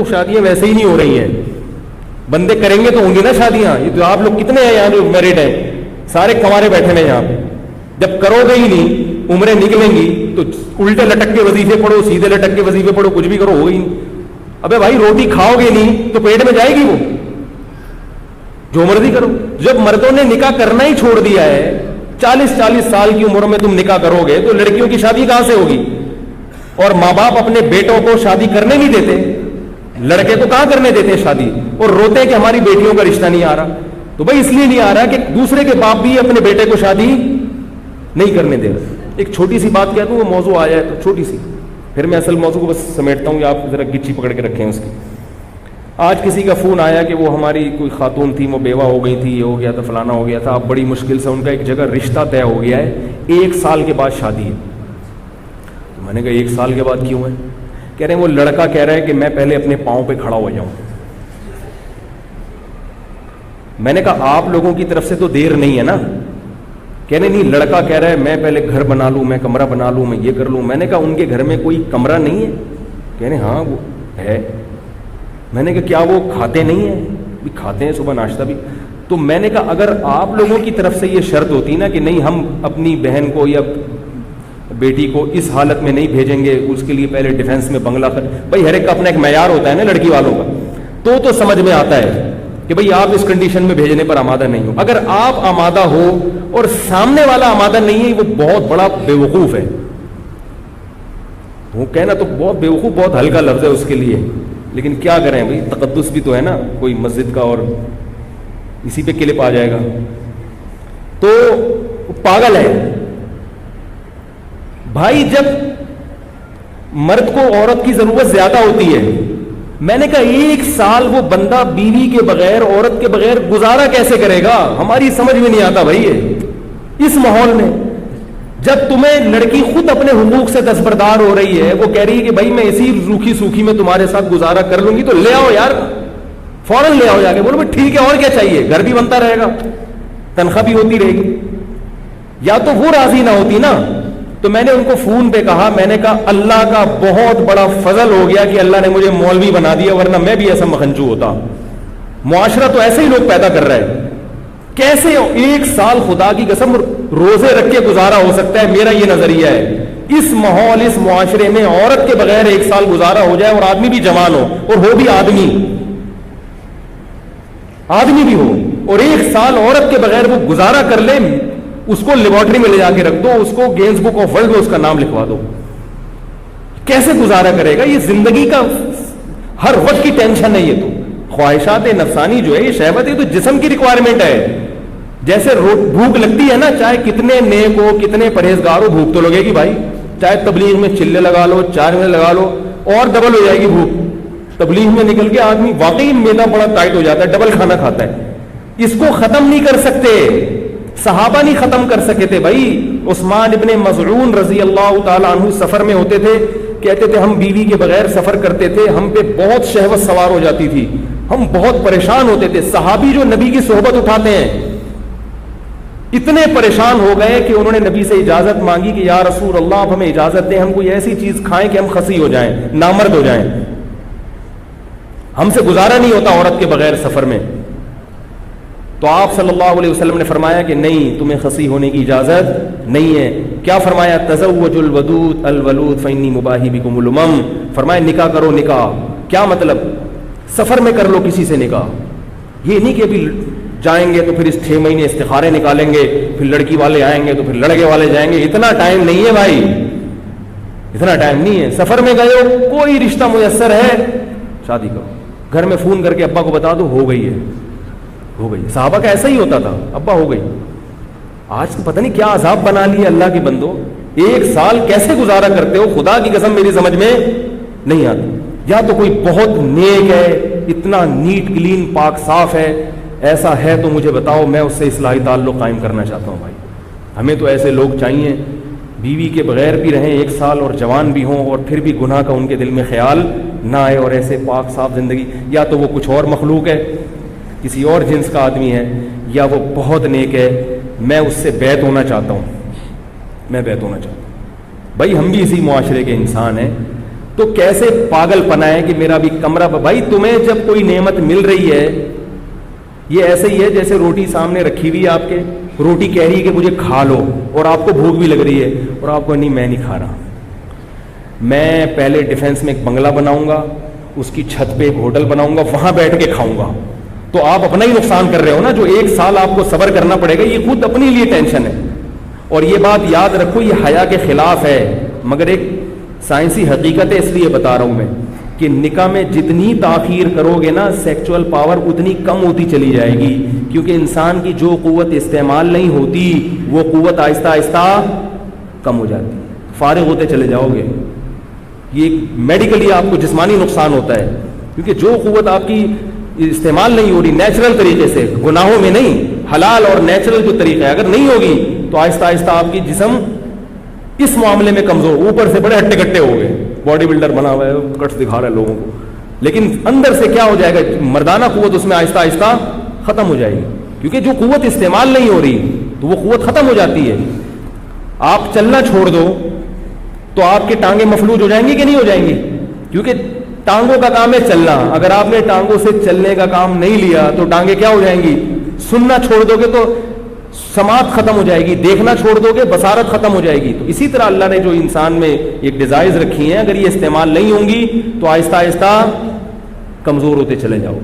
شادیاں ویسے ہی نہیں ہو رہی ہیں. بندے کریں گے تو ہوں گی نا شادیاں. یہ تو آپ لوگ کتنے ہیں یہاں جو میرڈ ہیں, سارے کنوارے بیٹھے ہیں یہاں پہ. جب کرو گے ہی نہیں, عمریں نکلیں گی تو الٹے لٹک کے وظیفے پڑھو, سیدھے لٹک کے وظیفے پڑھو, کچھ بھی کرو, ہوگی نہیں. ابے بھائی روٹی کھاؤ گے نہیں تو پیٹ میں جائے گی, وہ جو مرضی کرو. جب مردوں نے نکاح کرنا ہی چھوڑ دیا ہے, 40 سال کی عمر میں تم نکاح کرو گے تو لڑکیوں کی شادی کہاں سے ہوگی؟ اور ماں باپ اپنے بیٹوں کو شادی کرنے نہیں دیتے, لڑکے کو کہاں کرنے دیتے شادی, اور روتے کہ ہماری بیٹیوں کا رشتہ نہیں آ رہا. تو بھائی اس لیے نہیں آ رہا کہ دوسرے کے باپ بھی اپنے بیٹے کو شادی نہیں کرنے دے رہا. ایک چھوٹی سی بات کہہ دوں, وہ موضوع آیا ہے تو چھوٹی سی, پھر میں اصل موضوع کو بس سمیٹتا ہوں, آپ ذرا گچی پکڑ کے رکھیں اس کی. آج کسی کا فون آیا کہ وہ ہماری کوئی خاتون تھی, وہ بیوہ ہو گئی تھی, یہ ہو گیا تھا, فلانا ہو گیا تھا, اب بڑی مشکل سے ان کا ایک جگہ رشتہ طے ہو گیا ہے, 1 سال کے بعد شادی ہے. تو میں نے کہا 1 سال کے بعد کیوں ہے؟ کہہ رہے ہیں وہ لڑکا کہہ رہا ہے کہ میں پہلے اپنے پاؤں پہ کھڑا ہو جاؤں. میں نے کہا آپ لوگوں کی طرف سے تو دیر نہیں ہے نا. کہہ رہے نہیں, لڑکا کہہ رہا ہے میں پہلے گھر بنا لوں, میں کمرہ بنا لوں, میں یہ کر لوں. میں نے کہا ان کے گھر میں کوئی کمرہ نہیں ہے؟ کہہ رہے ہاں وہ ہے. میں نے کہا کیا وہ کھاتے نہیں ہیں؟ بھی کھاتے ہیں, صبح ناشتہ بھی. تو میں نے کہا اگر آپ لوگوں کی طرف سے یہ شرط ہوتی نا کہ نہیں ہم اپنی بہن کو یا بیٹی کو اس حالت میں نہیں بھیجیں گے, اس کے لیے پہلے ڈیفینس میں بنگلہ بھائی ہر ایک کا اپنا ایک معیار ہوتا ہے نا لڑکی والوں کا, تو سمجھ میں آتا ہے کہ بھئی آپ اس کنڈیشن میں بھیجنے پر آمادہ نہیں ہو. اگر آپ آمادہ ہو اور سامنے والا آمادہ نہیں ہے, وہ بہت بڑا بیوقوف ہے. وہ کہنا تو بہت بیوقوف بہت ہلکا لفظ ہے اس کے لیے, لیکن کیا کریں بھئی, تقدس بھی تو ہے نا کوئی مسجد کا, اور اسی پہ کلپ آ جائے گا. تو پاگل ہے بھائی. جب مرد کو عورت کی ضرورت زیادہ ہوتی ہے, میں نے کہا 1 سال وہ بندہ بیوی کے بغیر, عورت کے بغیر گزارا کیسے کرے گا؟ ہماری سمجھ میں نہیں آتا بھائی. اس ماحول میں جب تمہیں لڑکی خود اپنے حقوق سے دستبردار ہو رہی ہے, وہ کہہ رہی ہے کہ بھائی میں اسی روکھی سوکھی میں تمہارے ساتھ گزارا کر لوں گی, تو لے آؤ یار, فوراً لے آؤ جا کے. بولو بھائی ٹھیک ہے, اور کیا چاہیے, گھر بھی بنتا رہے گا, تنخواہ بھی ہوتی رہے گی. یا تو وہ راضی نہ ہوتی نا. تو میں نے ان کو فون پہ کہا, میں نے کہا اللہ کا بہت بڑا فضل ہو گیا کہ اللہ نے مجھے مولوی بنا دیا, ورنہ میں بھی ایسا مکھنچو ہوتا. معاشرہ تو ایسے ہی لوگ پیدا کر رہا ہے. کیسے 1 سال خدا کی قسم روزے رکھ کے گزارا ہو سکتا ہے؟ میرا یہ نظریہ ہے. اس ماحول, اس معاشرے میں عورت کے بغیر 1 سال گزارا ہو جائے, اور آدمی بھی جوان ہو, اور ہو بھی آدمی بھی ہو, اور 1 سال عورت کے بغیر وہ گزارا کر لے, اس کو لیبارٹری میں لے جا کے رکھ دو, اس کو گینز بک آف ورلڈ میں اس کا نام لکھوا دو. کیسے گزارا کرے گا؟ یہ زندگی کا ہر وقت کی ٹینشن ہے. یہ تو خواہشات نفسانی جو ہے, یہ شہوت ہے, تو جسم کی ریکوائرمنٹ ہے. جیسے بھوک لگتی ہے نا, چاہے کتنے نیک ہو, کتنے پرہیزگار ہو, بھوک تو لگے گی بھائی. چاہے تبلیغ میں چلے لگا لو, 4 مہینے لگا لو, اور ڈبل ہو جائے گی بھوک. تبلیغ میں نکل کے آدمی واقعی میدا بڑا ٹائٹ ہو جاتا ہے, ڈبل کھانا کھاتا ہے. اس کو ختم نہیں کر سکتے, صحابہ نہیں ختم کر سکے تھے بھائی. عثمان ابن مظعون رضی اللہ تعالی عنہ سفر میں ہوتے تھے, کہتے تھے ہم بیوی کے بغیر سفر کرتے تھے, ہم پہ بہت شہوت سوار ہو جاتی تھی, ہم بہت پریشان ہوتے تھے. صحابی جو نبی کی صحبت اٹھاتے ہیں, اتنے پریشان ہو گئے کہ انہوں نے نبی سے اجازت مانگی کہ یا رسول اللہ آپ ہمیں اجازت دیں, ہم کوئی ایسی چیز کھائیں کہ ہم خسی ہو جائیں, نامرد ہو جائیں, ہم سے گزارا نہیں ہوتا عورت کے بغیر سفر میں. تو آپ صلی اللہ علیہ وسلم نے فرمایا کہ نہیں, تمہیں خسی ہونے کی اجازت نہیں ہے. کیا فرمایا؟ تزوجوا الودود الولود فانی مباہی بکم الامم. فرمایا نکاح کرو. نکاح کیا مطلب؟ سفر میں کر لو کسی سے نکاح. یہ نہیں کہ ابھی جائیں گے تو پھر اس 6 مہینے استخارے نکالیں گے, پھر لڑکی والے آئیں گے تو پھر لڑکے والے جائیں گے. اتنا ٹائم نہیں ہے بھائی, اتنا ٹائم نہیں ہے. سفر میں گئے ہو, کوئی رشتہ میسر ہے, شادی کرو. گھر میں فون کر کے ابا کو بتا دو, ہو گئی ہے, ہو گئی. صحابہ کا ایسا ہی ہوتا تھا, ابا ہو گئی. آج پتہ نہیں کیا عذاب بنا لیا اللہ کے بندو. 1 سال کیسے گزارا کرتے ہو, خدا کی قسم میری سمجھ میں نہیں آتی. یا تو کوئی بہت نیک ہے, اتنا نیٹ کلین پاک صاف ہے, ایسا ہے تو مجھے بتاؤ, میں اس سے اصلاحی تعلق قائم کرنا چاہتا ہوں بھائی. ہمیں تو ایسے لوگ چاہیے, بیوی کے بغیر بھی رہیں 1 سال اور جوان بھی ہوں, اور پھر بھی گناہ کا ان کے دل میں خیال نہ آئے, اور ایسے پاک صاف زندگی. یا تو وہ کچھ اور مخلوق ہے, کسی اور جنس کا آدمی ہے, یا وہ بہت نیک ہے. میں اس سے بیعت ہونا چاہتا ہوں, میں بیعت ہونا چاہتا ہوں. بھائی ہم بھی اسی معاشرے کے انسان ہیں, تو کیسے پاگل پنا ہے کہ میرا بھی کمرہ، بھائی تمہیں جب کوئی نعمت مل رہی ہے، یہ ایسے ہی ہے جیسے روٹی سامنے رکھی ہوئی ہے آپ کے، روٹی کہہ رہی ہے کہ مجھے کھا لو، اور آپ کو بھوک بھی لگ رہی ہے، اور آپ کو نہیں میں نہیں کھا رہا، میں پہلے ڈیفینس میں ایک بنگلہ بناؤں گا، اس کی چھت پہ ایک ہوٹل بناؤں گا، وہاں بیٹھ کے کھاؤں گا. تو آپ اپنا ہی نقصان کر رہے ہو نا. جو 1 سال آپ کو صبر کرنا پڑے گا یہ خود اپنے لیے ٹینشن ہے. اور یہ بات یاد رکھو، یہ حیا کے خلاف ہے، مگر ایک سائنسی حقیقت ہے، اس لیے بتا رہا ہوں میں کہ نکاح میں جتنی تاخیر کرو گے نا سیکچول پاور اتنی کم ہوتی چلی جائے گی، کیونکہ انسان کی جو قوت استعمال نہیں ہوتی وہ قوت آہستہ آہستہ کم ہو جاتی، فارغ ہوتے چلے جاؤ گے. یہ میڈیکلی آپ کو جسمانی نقصان ہوتا ہے، کیونکہ جو قوت آپ کی استعمال نہیں ہو رہی نیچرل طریقے سے، گناہوں میں نہیں، حلال اور نیچرل جو طریقہ ہے، اگر نہیں ہوگی تو آہستہ آہستہ آپ کی جسم اس معاملے میں کمزور، اوپر سے بڑے ہٹے کٹے ہو گئے، باڈی بلڈر بنا ہوا ہے، کٹس دکھا رہا ہے لوگوں کو، لیکن اندر سے کیا ہو جائے گا، مردانہ قوت اس میں آہستہ آہستہ ختم ہو جائے گی، کیونکہ جو قوت استعمال نہیں ہو رہی تو وہ قوت ختم ہو جاتی ہے. آپ چلنا چھوڑ دو تو آپ کی ٹانگیں مفلوج ہو جائیں گی کہ نہیں ہو جائیں گی؟ کیونکہ ٹانگوں کا کام ہے چلنا، اگر آپ نے ٹانگوں سے چلنے کا کام نہیں لیا تو ٹانگیں کیا ہو جائیں گی؟ سننا چھوڑ دو گے تو سماعت ختم ہو جائے گی، دیکھنا چھوڑ دو گے بصارت ختم ہو جائے گی. تو اسی طرح اللہ نے جو انسان میں ایک ڈیزائرز رکھی ہیں، اگر یہ استعمال نہیں ہوں گی تو آہستہ آہستہ کمزور ہوتے چلے جاؤ.